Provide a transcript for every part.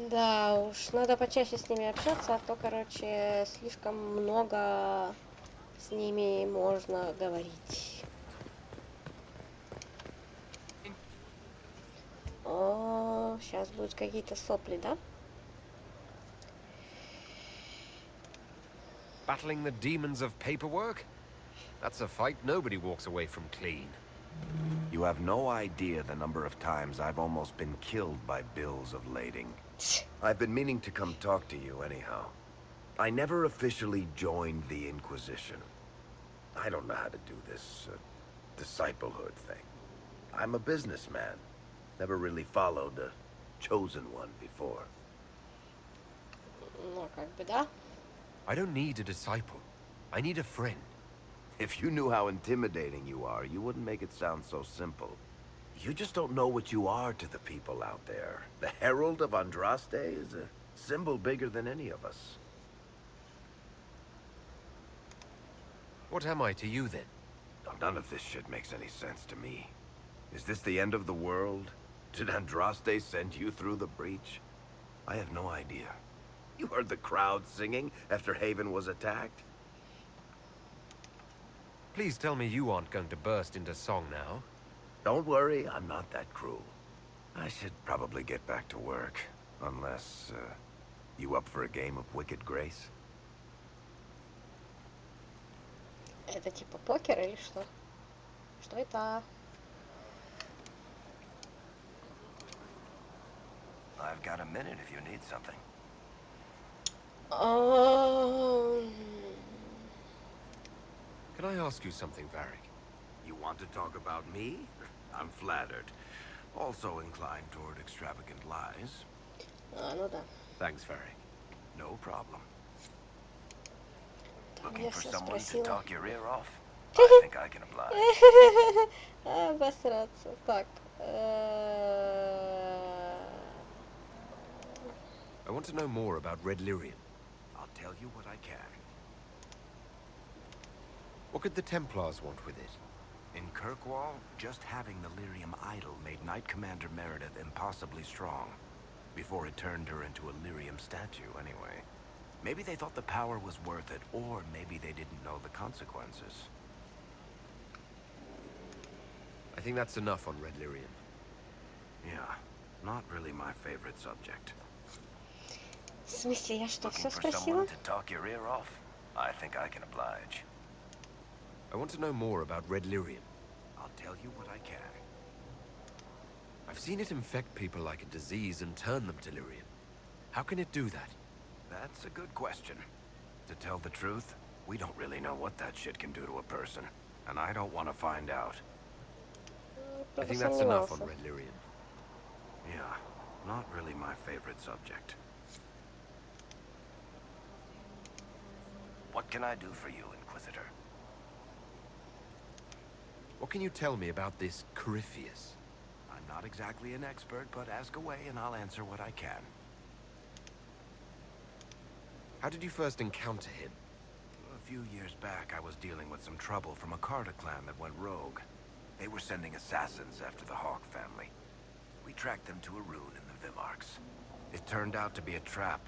Да уж, надо почаще с ними общаться, а то, короче, слишком много с ними можно говорить. О, сейчас будут какие-то сопли, да? Battling the demons of paperwork? That's a fight nobody walks away from clean. You have no idea the number of times I've almost been killed by bills of lading. I've been meaning to come talk to you anyhow. I never officially joined the Inquisition. I don't know how to do this disciplehood thing. I'm a businessman. Never really followed a chosen one before. Ну, как бы, да. I don't need a disciple. I need a friend. If you knew how intimidating you are, you wouldn't make it sound so simple. You just don't know what you are to the people out there. The Herald of Andraste is a symbol bigger than any of us. What am I to you, then? None of this shit makes any sense to me. Is this the end of the world? Did Andraste send you through the breach? I have no idea. You heard the crowd singing after Haven was attacked? Please tell me you aren't going to burst into song now. Don't worry, I'm not that cruel. I should probably get back to work. Unless, you up for a game of Wicked Grace? Это типа покер или что? Что это? I've got a minute if you need something. Can I ask you something, Varric? You want to talk about me? I'm flattered. Also inclined toward extravagant lies. Ну да. Thanks, Varric. No problem. Я Looking for всё someone to спросила. talk your ear off? I think I can oblige. Обосраться. Так. I want to know more about Red Lyrium. I'll tell you what I can. What could the Templars want with it? In Kirkwall, just having the Lyrium idol made Knight Commander Meredith impossibly strong. Before it turned her into a Lyrium statue, anyway. Maybe they thought the power was worth it, or maybe they didn't know the consequences. I think that's enough on Red Lyrium. Yeah, not really my favorite subject. В смысле, я что, все Looking for спросила? someone to talk your ear off? I think I can oblige. I want to know more about Red Lyrium. I'll tell you what I can. I've seen it infect people like a disease and turn them to Lyrium. How can it do that? That's a good question. To tell the truth, we don't really know what that shit can do to a person. And I don't want to find out. I think that's enough on Red Lyrium. Yeah, not really my favorite subject. What can I do for you, Inquisitor? What can you tell me about this Corypheus? I'm not exactly an expert, but ask away and I'll answer what I can. How did you first encounter him? A few years back, I was dealing with some trouble from a Carter clan that went rogue. They were sending assassins after the Hawk family. We tracked them to a rune in the Vimarks. It turned out to be a trap.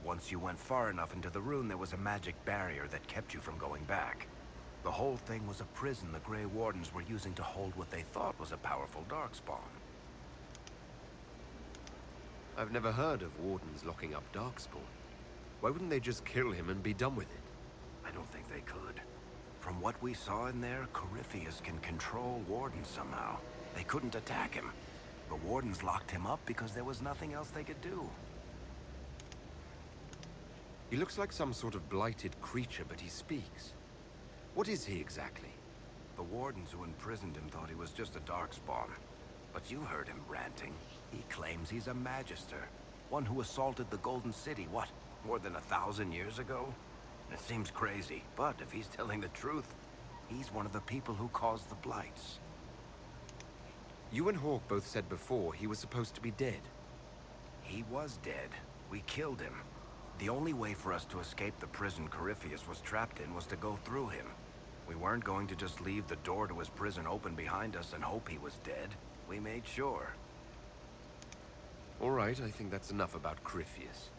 Once you went far enough into the rune, there was a magic barrier that kept you from going back. The whole thing was a prison the Grey Wardens were using to hold what they thought was a powerful Darkspawn. I've never heard of Wardens locking up Darkspawn. Why wouldn't they just kill him and be done with it? I don't think they could. From what we saw in there, Corypheus can control Wardens somehow. They couldn't attack him. The Wardens locked him up because there was nothing else they could do. He looks like some sort of blighted creature, but he speaks. What is he exactly? The Wardens who imprisoned him thought he was just a Darkspawn. But you heard him ranting. He claims he's a Magister. One who assaulted the Golden City, what, more than 1,000 years ago? It seems crazy, but if he's telling the truth, he's one of the people who caused the Blights. You and Hawk both said before he was supposed to be dead. He was dead. We killed him. The only way for us to escape the prison Corypheus was trapped in was to go through him. We weren't going to just leave the door to his prison open behind us and hope he was dead. We made sure. All right, I think that's enough about Corypheus.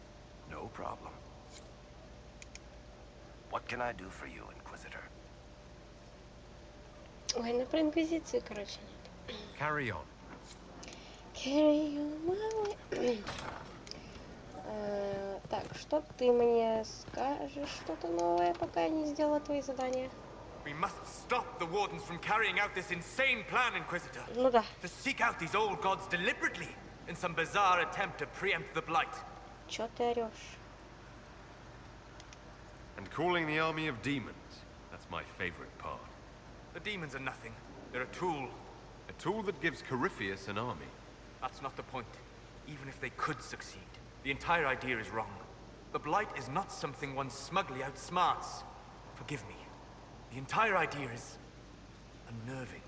No problem. What can I do for you, Inquisitor? Ой, ну про инквизицию, короче, нет. Carry on. Carry on my way. Так, что ты мне скажешь что-то новое, пока я не сделала твои задания? We must stop the Wardens from carrying out this insane plan, Inquisitor. Ну да. To seek out these old gods deliberately in some bizarre attempt to preempt the Blight. Чё ты орёшь? And calling the army of demons. That's my favorite part. The demons are nothing. They're a tool. A tool that gives Corypheus an army. That's not the point. Even if they could succeed, the entire idea is wrong. The Blight is not something one smugly outsmarts. Forgive me. The entire idea is unnerving.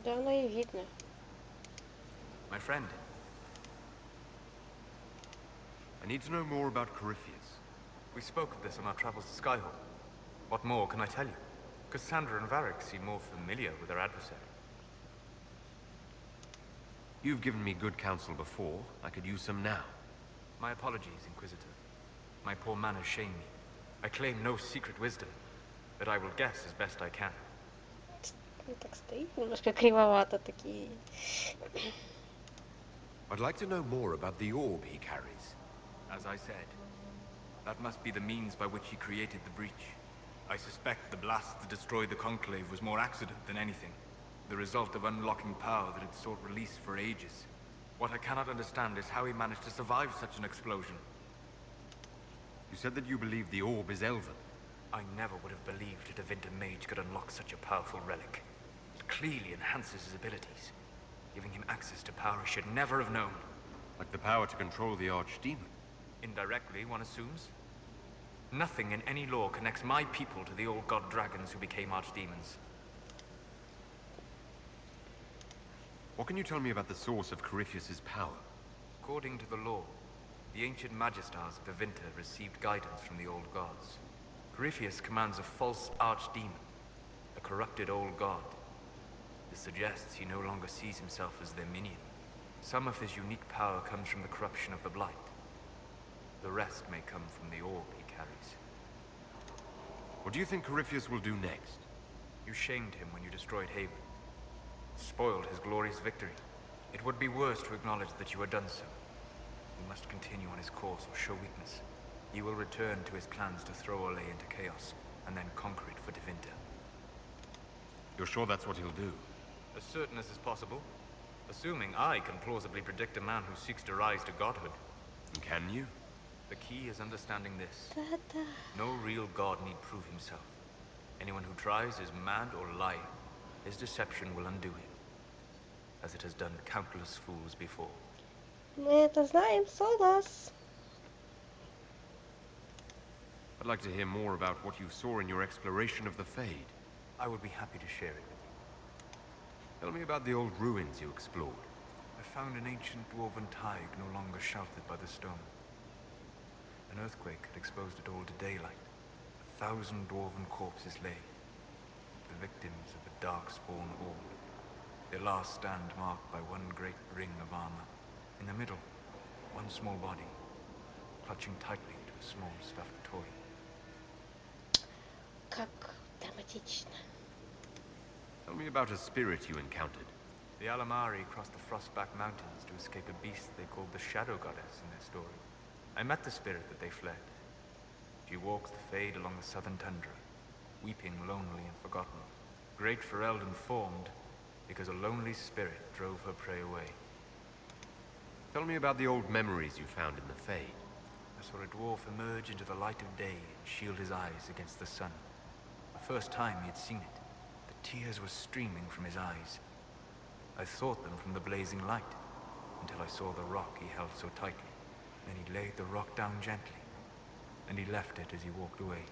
Да оно и видно. My friend, I need to know more about Corypheus. we spoke of this on our travels to Skyhawk. What more can I tell you? Cassandra and Varric seem more familiar with their adversary. You've given me good counsel before. I could use some now. My apologies, Inquisitor. My poor manners shame me. I claim no secret wisdom, but I will guess as best I can. Ну так стоит немножко кривовато такие. I'd like to know more about the orb he carries. As I said, that must be the means by which he created the breach. I suspect the blast that destroyed the Conclave was more accident than anything. The result of unlocking power that had sought release for ages. What I cannot understand is how he managed to survive such an explosion. You said that you believe the orb is elven. I never would have believed a Devinter mage could unlock such a powerful relic. It clearly enhances his abilities, giving him access to power he should never have known. Like the power to control the archdemon. Indirectly, one assumes. Nothing in any law connects my people to the old god dragons who became archdemons. What can you tell me about the source of Corypheus's power? According to the law, the ancient Magistars of Devinter received guidance from the old gods. Corypheus commands a false archdemon, a corrupted old god. This suggests he no longer sees himself as their minion. Some of his unique power comes from the corruption of the Blight. The rest may come from the orb he carries. What do you think Corypheus will do next? You shamed him when you destroyed Haven. Spoiled his glorious victory. It would be worse to acknowledge that you had done so. He must continue on his course or show weakness. He will return to his plans to throw Ole into chaos, and then conquer it for Devinter. You're sure that's what he'll do? As certain as is possible. Assuming I can plausibly predict a man who seeks to rise to godhood. And can you? The key is understanding this. Да-да. No real god need prove himself. Anyone who tries is mad or lying. His deception will undo him, as it has done countless fools before. Мы это знаем, Солас. I'd like to hear more about what you saw in your exploration of the Fade. I would be happy to share it with you. Tell me about the old ruins you explored. I found an ancient dwarven tide no longer sheltered by the stone. An earthquake had exposed it all to daylight. 1,000 dwarven corpses lay, the victims of the darkspawn horde. Their last stand marked by one great ring of armor. In the middle, one small body, clutching tightly to a small stuffed toy. Как драматично. Tell me about a spirit you encountered. The Alamari crossed the Frostback Mountains to escape a beast they called the Shadow Goddess in their story. I met the spirit that they fled. She walks the Fade along the southern tundra, weeping lonely and forgotten. Great Fereld informed, because a lonely spirit drove her prey away. Tell me about the old memories you found in the Fade. I saw a dwarf emerge into the light of day and shield his eyes against the sun. The first time he had seen it, the tears were streaming from his eyes. I thought them from the blazing light, until I saw the rock he held so tightly. Then he laid the rock down gently, and he left it as he walked away.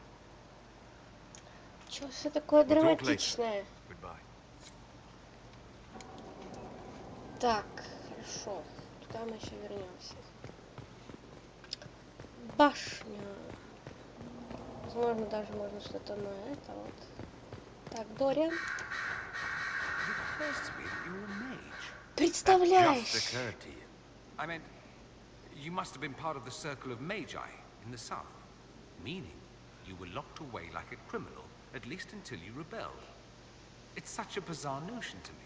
Чё все такое We'll talk драматичное? Goodbye. Так, хорошо. Туда мы еще вернемся. Башня. Возможно, даже можно что-то на это вот. Так, Дориан. It occurs to me that you're a mage. Just Представляешь? occurred to you. I meant, you must have been part of the circle of Magi in the south. Meaning, you were locked away like a criminal, at least until you rebelled. It's such a bizarre notion to me.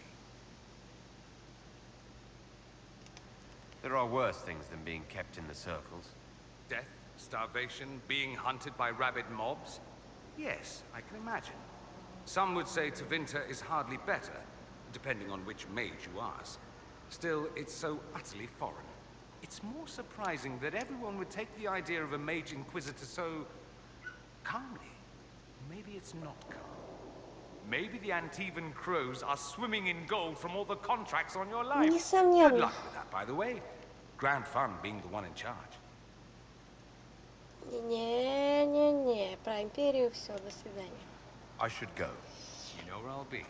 There are worse things than being kept in the circles. Death, starvation, being hunted by rabid mobs? Yes, I can imagine. Some would say Tevinter is hardly better, depending on which mage you ask. Still, it's so utterly foreign. It's more surprising that everyone would take the idea of a mage inquisitor so calmly. Maybe it's not calm. Maybe the Antivan crows are swimming in gold from all the contracts on your life. Good Несомненно. luck with that, by the way. Grand fun being the one in charge. Не-не-не. Про Империю все, до свидания. I should go. You know where I'll be.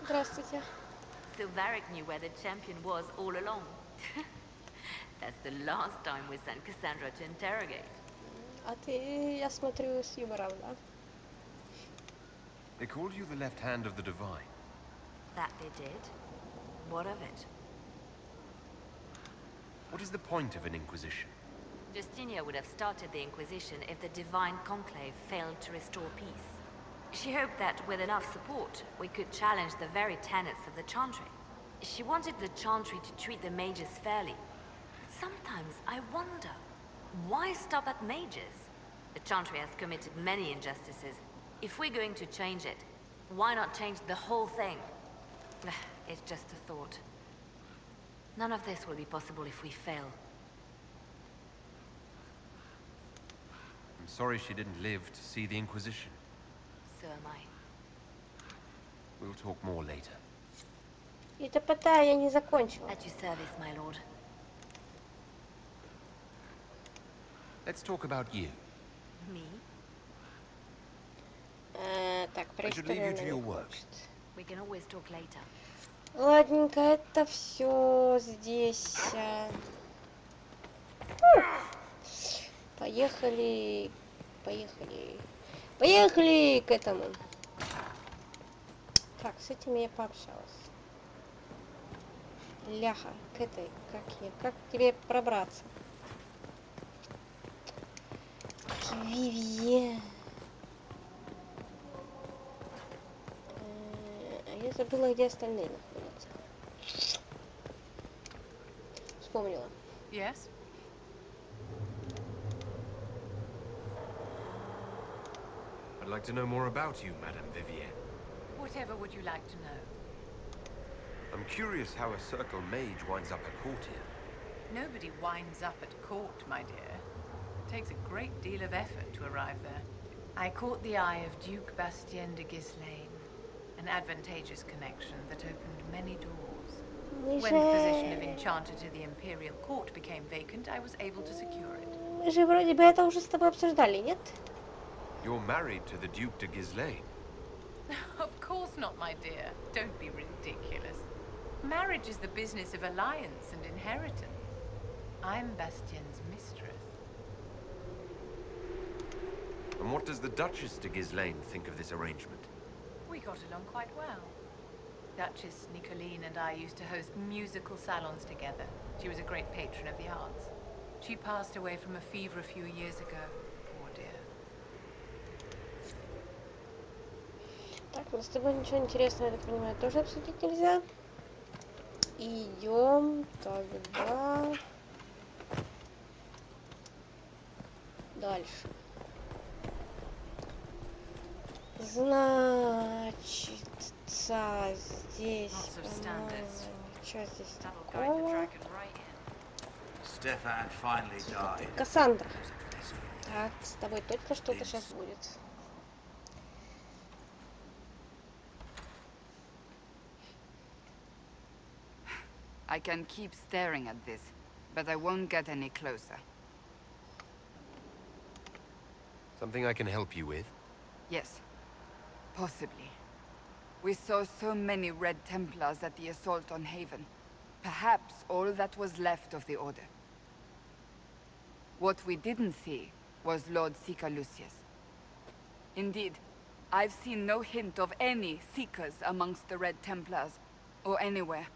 Здравствуйте. So Varric knew where the champion was all along. That's the last time we sent Cassandra to interrogate. А ты, я смотрю, с юмором, да? They called you the left hand of the divine. That they did? What of it? What is the point of an Inquisition? Justinia would have started the Inquisition if the Divine Conclave failed to restore peace. She hoped that with enough support, we could challenge the very tenets of the Chantry. She wanted the Chantry to treat the mages fairly. But sometimes I wonder, why stop at mages? The Chantry has committed many injustices. If we're going to change it, why not change the whole thing? It's just a thought. None of this will be possible if we fail. I'm sorry she didn't live to see the Inquisition. So am I. We'll talk more later. И т.п.т. я не закончила. At your service, my lord. Let's talk about you. Me? Так, I should leave you to your представление. work. We can always talk later. Ладненько, это все здесь. Поехали, поехали, поехали к этому. Так, с этим я пообщалась. Ляха, к этой, как тебе пробраться? К Вивье. Я забыла, где остальные находятся. Вспомнила. Yes? I'd like to know more about you, Madame Vivienne. Whatever would you like to know? I'm curious how a circle mage winds up at court here. Nobody winds up at court, my dear. It takes a great deal of effort to arrive there. I caught the eye of Duke Bastien de Ghislaine, an advantageous connection that opened many doors. Мы When the position of же... Enchanter to the Imperial Court became vacant, I was able to secure it. Мы же вроде бы это уже с тобой обсуждали, нет? You're married to the Duke de Ghislaine. Of course not, my dear. Don't be ridiculous. Marriage is the business of alliance and inheritance. I'm Bastien's mistress. And what does the Duchess de Ghislaine think of this arrangement? We got along quite well. Duchess Nicoline and I used to host musical salons together. She was a great patron of the arts. She passed away from a fever a few years ago. Poor dear. Так, ну с тобой ничего интересного, я так понимаю, тоже обсудить нельзя. Идем тогда дальше. Значит, здесь, по-моему, что здесь такого? Stefan finally died. Кассандра. Так, с тобой точно что-то сейчас будет. I can keep staring at this, but I won't get any closer. Something I can help you with? Yes. Possibly. We saw so many Red Templars at the assault on Haven. Perhaps all that was left of the Order. What we didn't see was Lord Seeker Lucius. Indeed, I've seen no hint of any Seekers amongst the Red Templars, or anywhere.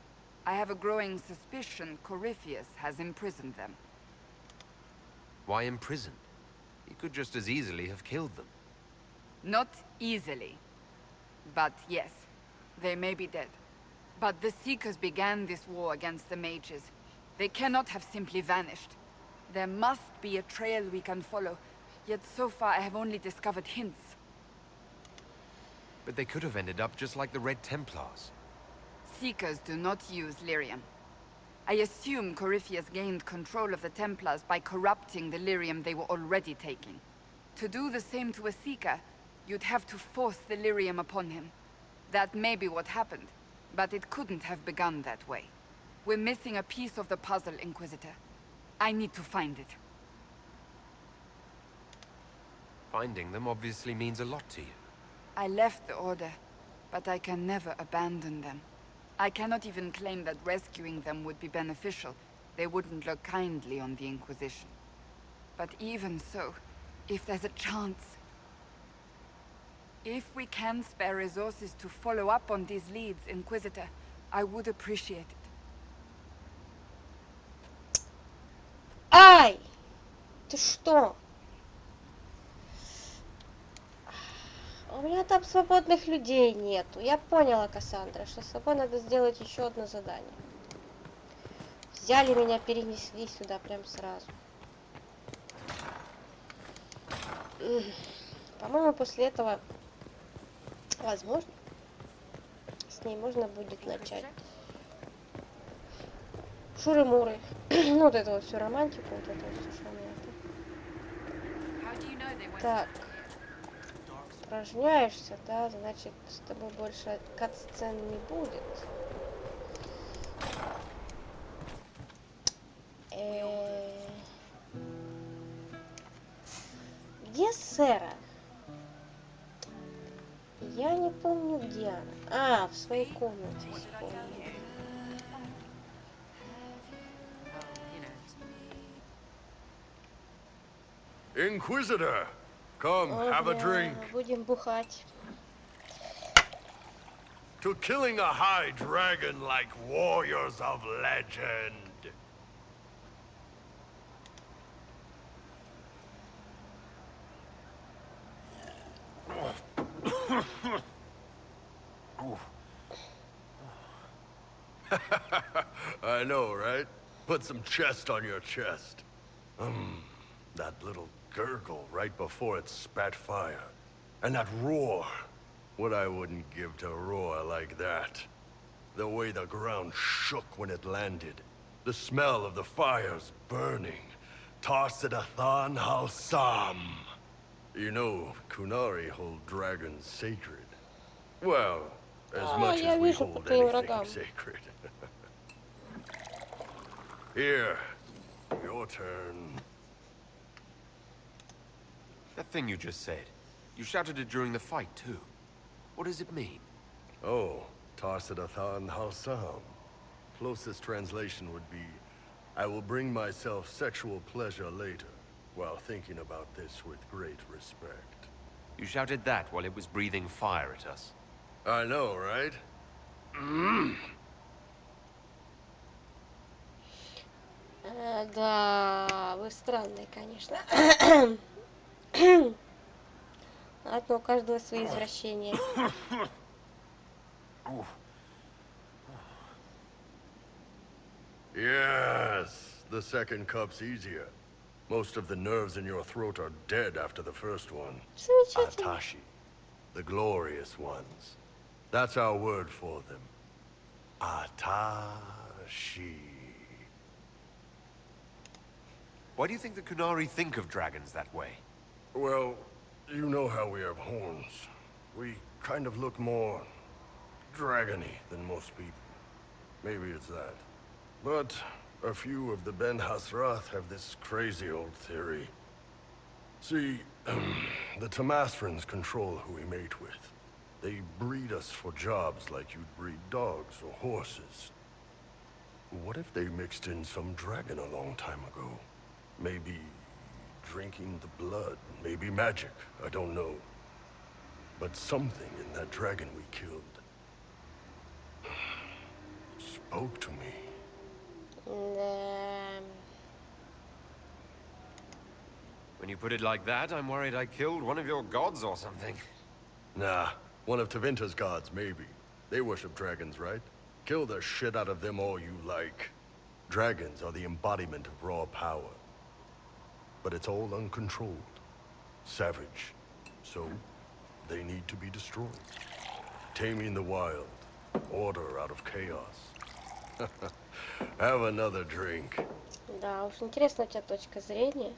I have a growing suspicion Corypheus has imprisoned them. Why imprison? He could just as easily have killed them. Not easily. But yes, they may be dead. But the Seekers began this war against the mages. They cannot have simply vanished. There must be a trail we can follow, yet so far I have only discovered hints. But they could have ended up just like the Red Templars. Seekers do not use lyrium. I assume Corypheus gained control of the Templars by corrupting the lyrium they were already taking. To do the same to a Seeker, you'd have to force the lyrium upon him. That may be what happened, but it couldn't have begun that way. We're missing a piece of the puzzle, Inquisitor. I need to find it. Finding them obviously means a lot to you. I left the Order, but I can never abandon them. I cannot even claim that rescuing them would be beneficial. They wouldn't look kindly on the Inquisition. But even so, if there's a chance... If we can spare resources to follow up on these leads, Inquisitor, I would appreciate it. Ай! Ты что? У меня там свободных людей нету. Я поняла, Кассандра, что с собой надо сделать еще одно задание. Взяли меня, перенесли сюда прям сразу. По-моему, после этого, возможно, с ней можно будет начать шуры-муры. Ну, вот это вот всю романтику, вот это вот все, что у меня там. Так. Упражняешься, да, значит, с тобой больше кат-сцен не будет. Где Сэра? Я не помню, где она. А, в своей комнате, вспомнила. Inquisitor, come, have a drink. Будем бухать. To killing a high dragon like warriors of legend. I know, right? Put some chest on your chest. That little gurgle right before it spat fire. And that roar. What I wouldn't give to roar like that. The way the ground shook when it landed. The smell of the fires burning. Tarsidathan Halsam. You know, Kunari hold dragons sacred. Well, as much as we hold anything sacred. Here, your turn. That thing you just said, you shouted it during the fight too. What does it mean? Oh, Tarsidathan Halsam. Closest translation would be, I will bring myself sexual pleasure later, while thinking about this with great respect. You shouted that while it was breathing fire at us. I know, right? Да, вы странные, конечно. Ладно, у каждого свои извращения. Yes, the second cup's easier. Most of the nerves in your throat are dead after the first one. Atashi, the glorious ones. That's our word for them. Atashi. Why do you think the Kunari think of dragons that way? Well, you know how we have horns. We kind of look more dragony than most people. Maybe it's that. But a few of the Ben Hasrath have this crazy old theory. See, The Tomasrans control who we mate with. They breed us for jobs like you'd breed dogs or horses. What if they mixed in some dragon a long time ago? Maybe drinking the blood, maybe magic, I don't know. But something in that dragon we killed spoke to me. When you put it like that, I'm worried I killed one of your gods or something. Nah, one of Tevinter's gods, maybe. They worship dragons, right? Kill the shit out of them all you like. Dragons are the embodiment of raw power. But it's all uncontrolled. Savage. So, they need to be destroyed. Taming the wild. Order out of chaos. Have another drink. Да, уж интересна у тебя точка зрения.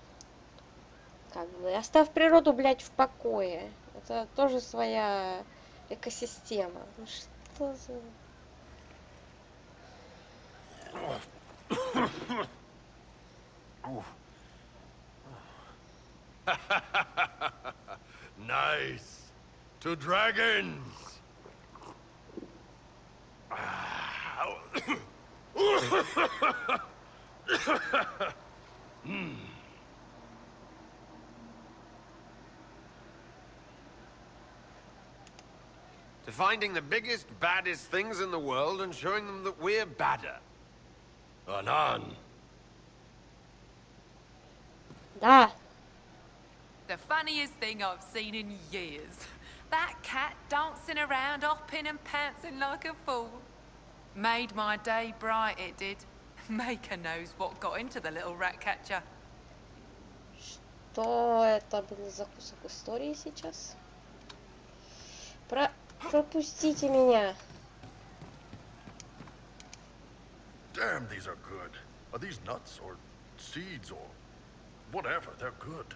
Как бы, оставь природу, блядь, в покое. Это тоже своя экосистема. Ну что за... Nice. To dragons. To finding the biggest, baddest things in the world and showing them that we're badder. Anan. Да. The funniest thing I've seen in years. That cat dancing around, hopping and pouncing like a fool. Made my day bright, it did. Maker knows what got into the little rat catcher. Что это был за кусок истории сейчас? Пропустите меня. Damn, these are good. Are these nuts or seeds or whatever? They're good.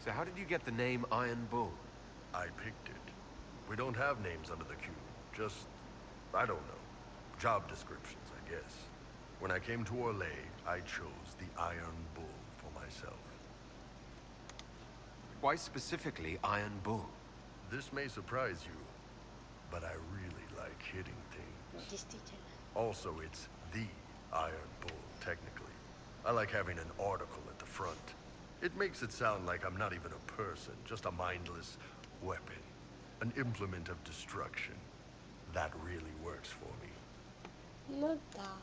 So how did you get the name Iron Bull? I picked it. We don't have names under the cube. Just, I don't know. Job descriptions, I guess. When I came to Orlais, I chose the Iron Bull for myself. Why specifically Iron Bull? This may surprise you, but I really like hitting things. Действительно. Also, it's the Iron Bull, technically. I like having an article at the front. It makes it sound like I'm not even a person, just a mindless weapon. An implement of destruction. That really works for me. Ну да.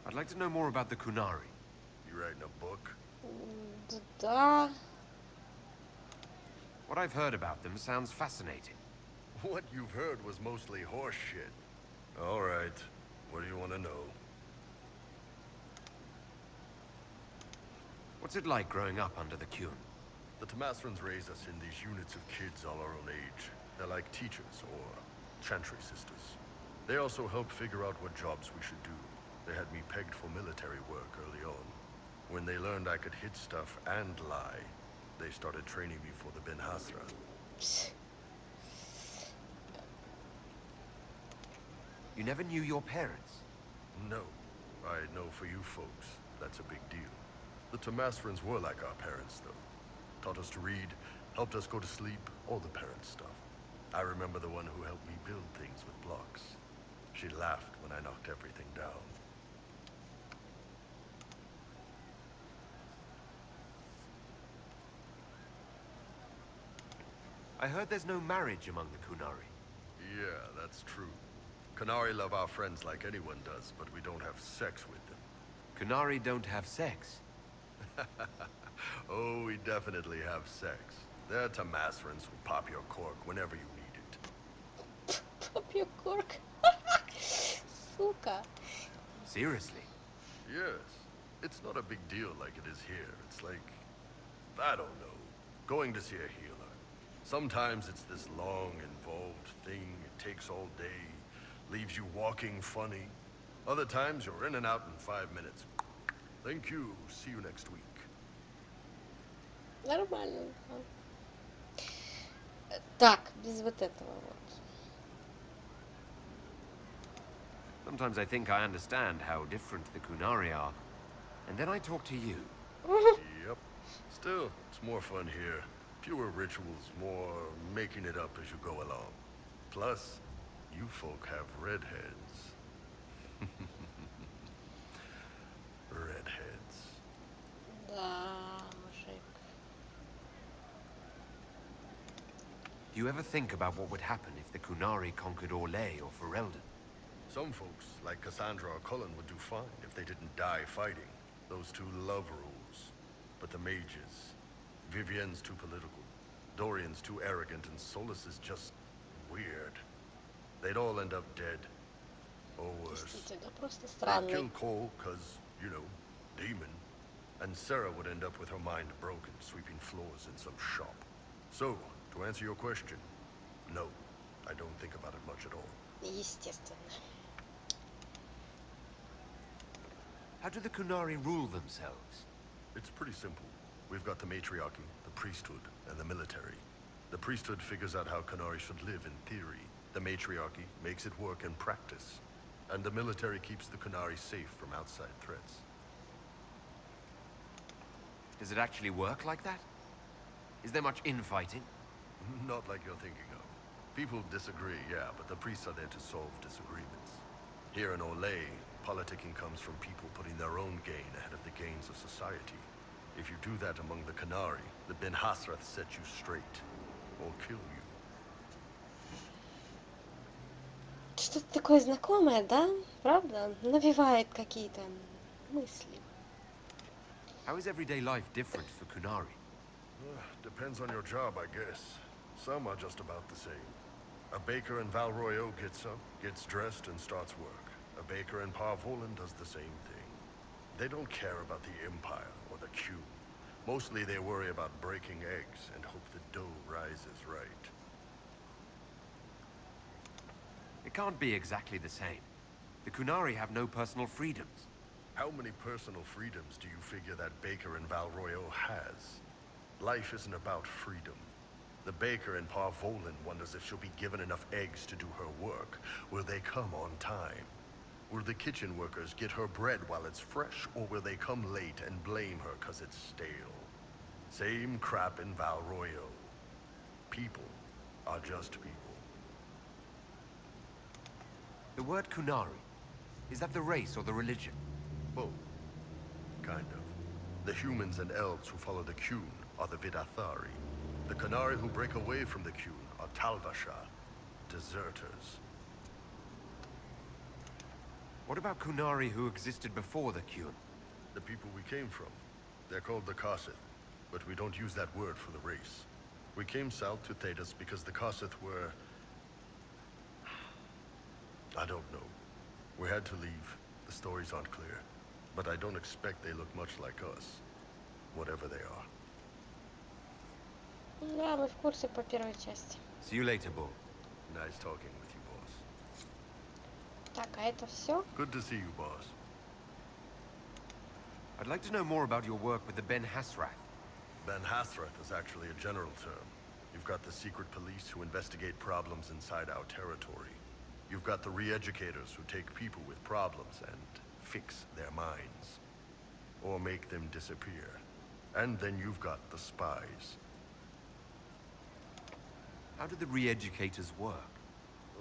I'd like to know more about the Kunari. You writing a book? Да. What I've heard about them sounds fascinating. What you've heard was mostly horse shit. All right. What do you want to know? What's it like growing up under the Qun? The Tomasrans raise us in these units of kids all our own age. They're like teachers or chantry sisters. They also help figure out what jobs we should do. They had me pegged for military work early on. When they learned I could hit stuff and lie, they started training me for the Ben Hasra. You never knew your parents? No. I know for you folks, that's a big deal. The Tomasrans were like our parents, though. Taught us to read, helped us go to sleep, all the parent stuff. I remember the one who helped me build things with blocks. She laughed when I knocked everything down. I heard there's no marriage among the Kunari. Yeah, that's true. Kunari love our friends like anyone does, but we don't have sex with them. Kunari don't have sex. Oh, we definitely have sex. They're Tomasrans who pop your cork whenever you need it. Pop your cork. Сука. Seriously? Yes. It's not a big deal like it is here. It's like, I don't know, going to see a healer. Sometimes it's this long, involved thing. It takes all day, leaves you walking funny. Other times you're in and out in 5 minutes. Thank you. See you next week. Нормально. Так, без вот этого вот. Sometimes I think I understand how different the Kunari are. And then I talk to you. Yep. Still, it's more fun here. Fewer rituals, more making it up as you go along. Plus, you folk have redheads. Redheads. Да, мужик. Do you ever think about what would happen if the Kunari conquered Orlais or Ferelden? Some folks, like Cassandra or Cullen, would do fine if they didn't die fighting. Those two love rules. But the mages... Vivienne's too political. Dorian's too arrogant, and Solus is just... weird. They'd all end up dead. Or worse. Действительно, просто They'd kill странный. Cole, cause, you know, demon. And Sarah would end up with her mind broken, sweeping floors in some shop. So, to answer your question, no, I don't think about it much at all. Естественно. How do the Kunari rule themselves? It's pretty simple. We've got the matriarchy, the priesthood, and the military. The priesthood figures out how Kunari should live in theory. The matriarchy makes it work in practice. And the military keeps the Kunari safe from outside threats. Does it actually work like that? Is there much infighting? Not like you're thinking of. People disagree, yeah, but the priests are there to solve disagreements. Here in Orlais, politicking comes from people putting their own gain ahead of the gains of society. If you do that among the Kunari, the Ben Hasrath set you straight. Or kill you. Что-то такое знакомое, да? Правда? Навевает какие-то мысли. How is everyday life different for Kunari? Depends on your job, I guess. Some are just about the same. A baker in Val Royeaux gets up, gets dressed, and starts work. A baker in Parvolan does the same thing. They don't care about the Empire or the Q. Mostly they worry about breaking eggs and hope the dough rises right. It can't be exactly the same. The Kunari have no personal freedoms. How many personal freedoms do you figure that baker in Val Royeaux has? Life isn't about freedom. The baker in Parvolan wonders if she'll be given enough eggs to do her work. Will they come on time? Will the kitchen workers get her bread while it's fresh, or will they come late and blame her because it's stale? Same crap in Val Royeaux. People are just people. The word Kunari, is that the race or the religion? Both. Kind of. The humans and elves who follow the Qun are the Vidathari. The Kunari who break away from the Qun are Talvasha, deserters. What about Kunari who existed before the Qun? The people we came from. They're called the Kossith, but we don't use that word for the race. We came south to Thedas because the Kossith were... I don't know. We had to leave. The stories aren't clear. But I don't expect they look much like us. Whatever they are. Да, мы в курсе по первой части. See you later, Bull. Nice talking with you, boss. Так, а это все? Good to see you, boss. I'd like to know more about your work with the Ben Hasrath. Ben Hasrath is actually a general term. You've got the secret police who investigate problems inside our territory. You've got the re-educators who take people with problems and fix their minds. Or make them disappear. And then you've got the spies. How do the re-educators work?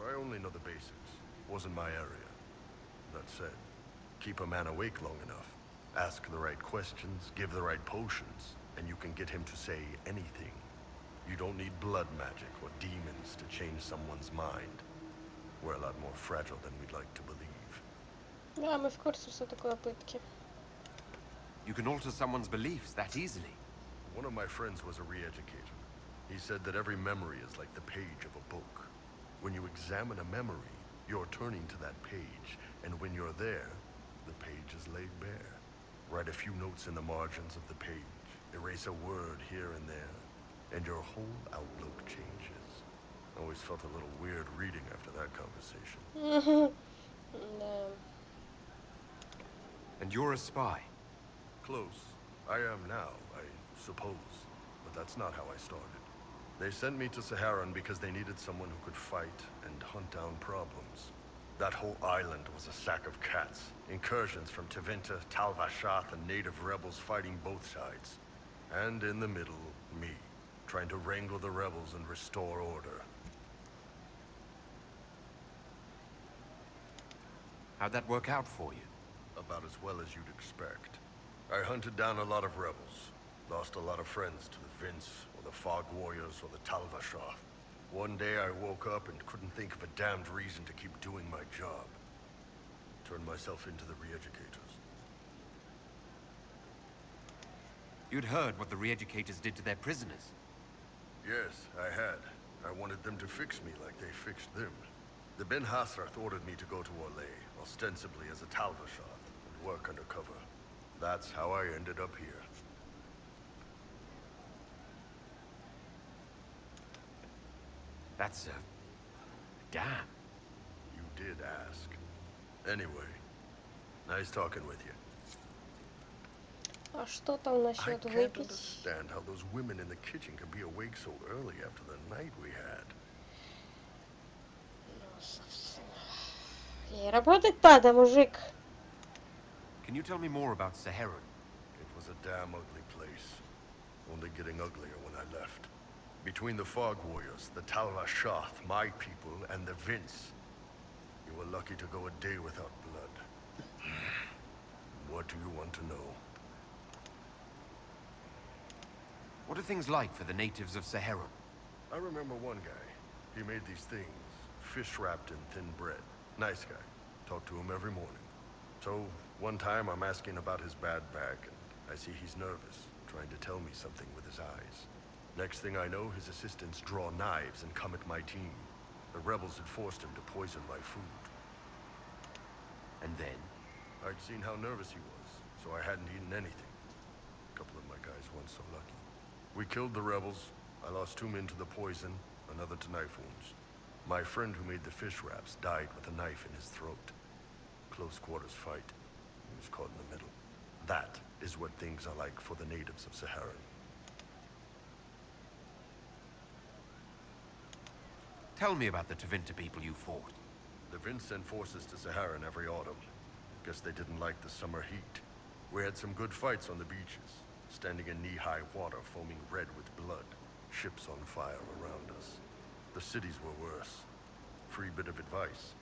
I only know the basics. Wasn't my area. That said, keep a man awake long enough. Ask the right questions, give the right potions, and you can get him to say anything. You don't need blood magic or demons to change someone's mind. We're a lot more fragile than we'd like to believe. Да, мы в курсе, что такое пытки. You can alter someone's beliefs that easily. One of my friends was a re-educator. He said that every memory is like the page of a book. When you examine a memory, you're turning to that page, and when you're there, the page is laid bare. Write a few notes in the margins of the page, erase a word here and there, and your whole outlook changes. I always felt a little weird reading after that conversation. Да. And you're a spy. Close. I am now, I suppose. But that's not how I started. They sent me to Saharan because they needed someone who could fight and hunt down problems. That whole island was a sack of cats. Incursions from Tevinter, Tal Vashath, and native rebels fighting both sides. And in the middle, me, trying to wrangle the rebels and restore order. How'd that work out for you? About as well as you'd expect. I hunted down a lot of rebels. Lost a lot of friends to the Vince, or the Fog Warriors, or the Tal Vashath. One day I woke up and couldn't think of a damned reason to keep doing my job. Turned myself into the re-educators. You'd heard what the re-educators did to their prisoners. Yes, I had. I wanted them to fix me like they fixed them. The Ben Hasrath ordered me to go to Orlais, ostensibly as a Tal Vashath, and work undercover. That's how I ended up here. That's damn. You did ask. Anyway, nice talking with you. А что там I насчет can't выпить? understand how those women in the kitchen could be awake so early after the night we had. Ну, собственно. Ей работать надо, мужик. Can you tell me more about Saharan? It was a damn ugly place. Only getting uglier when I left. Between the Fog Warriors, the Tal Vashath, my people, and the Vince, you were lucky to go a day without blood. What do you want to know? What are things like for the natives of Saharan? I remember one guy. He made these things, fish wrapped in thin bread. Nice guy. Talked to him every morning. So, one time I'm asking about his bad back, and I see he's nervous, trying to tell me something with his eyes. Next thing I know, his assistants draw knives and come at my team. The rebels had forced him to poison my food. And then? I'd seen how nervous he was, so I hadn't eaten anything. A couple of my guys weren't so lucky. We killed the rebels. I lost 2 men to the poison, another to knife wounds. My friend who made the fish wraps died with a knife in his throat. Close quarters fight. He was caught in the middle. That is what things are like for the natives of Saharan. Tell me about the Tevinter people you fought. The Vince sent forces to Saharan every autumn. Guess they didn't like the summer heat. We had some good fights on the beaches, standing in knee-high water foaming red with blood, ships on fire around us. The cities were worse. Free bit of advice.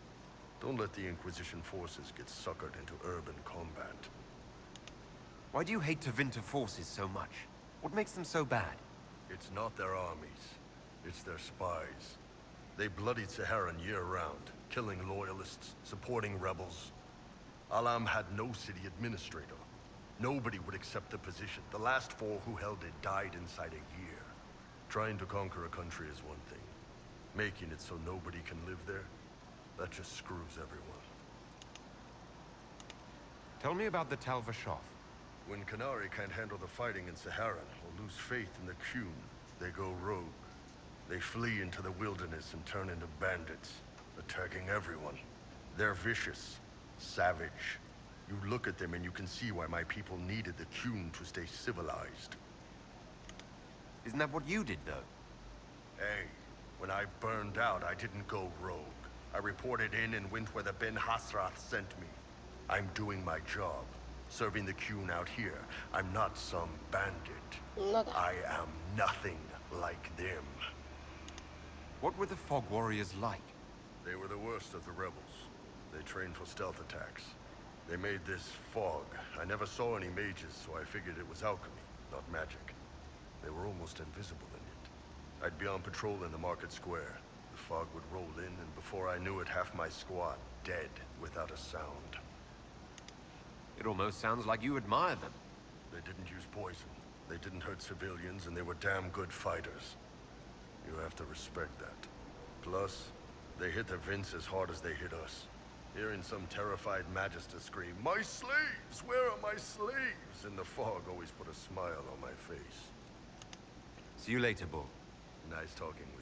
Don't let the Inquisition forces get suckered into urban combat. Why do you hate Tevinter forces so much? What makes them so bad? It's not their armies. It's their spies. They bloodied Saharan year-round, killing loyalists, supporting rebels. Alam had no city administrator. Nobody would accept the position. The last 4 who held it died inside a year. Trying to conquer a country is one thing. Making it so nobody can live there, that just screws everyone. Tell me about the Tal Vashath. When Canary can't handle the fighting in Saharan or lose faith in the Qun, they go rogue. They flee into the wilderness and turn into bandits, attacking everyone. They're vicious, savage. You look at them and you can see why my people needed the Qun to stay civilized. Isn't that what you did, though? Hey, when I burned out, I didn't go rogue. I reported in and went where the Ben Hasrath sent me. I'm doing my job, serving the Qun out here. I'm not some bandit. Ну да. I am nothing like them. What were the Fog Warriors like? They were the worst of the rebels. They trained for stealth attacks. They made this fog. I never saw any mages, so I figured it was alchemy, not magic. They were almost invisible in it. I'd be on patrol in the market square. The fog would roll in, and before I knew it, half my squad dead without a sound. It almost sounds like you admire them. They didn't use poison. They didn't hurt civilians, and they were damn good fighters. You have to respect that. Plus, they hit the Vince as hard as they hit us. Hearing some terrified Magister scream, "My slaves! Where are my slaves?" in the fog always put a smile on my face. See you later, Bull. Nice talking with you.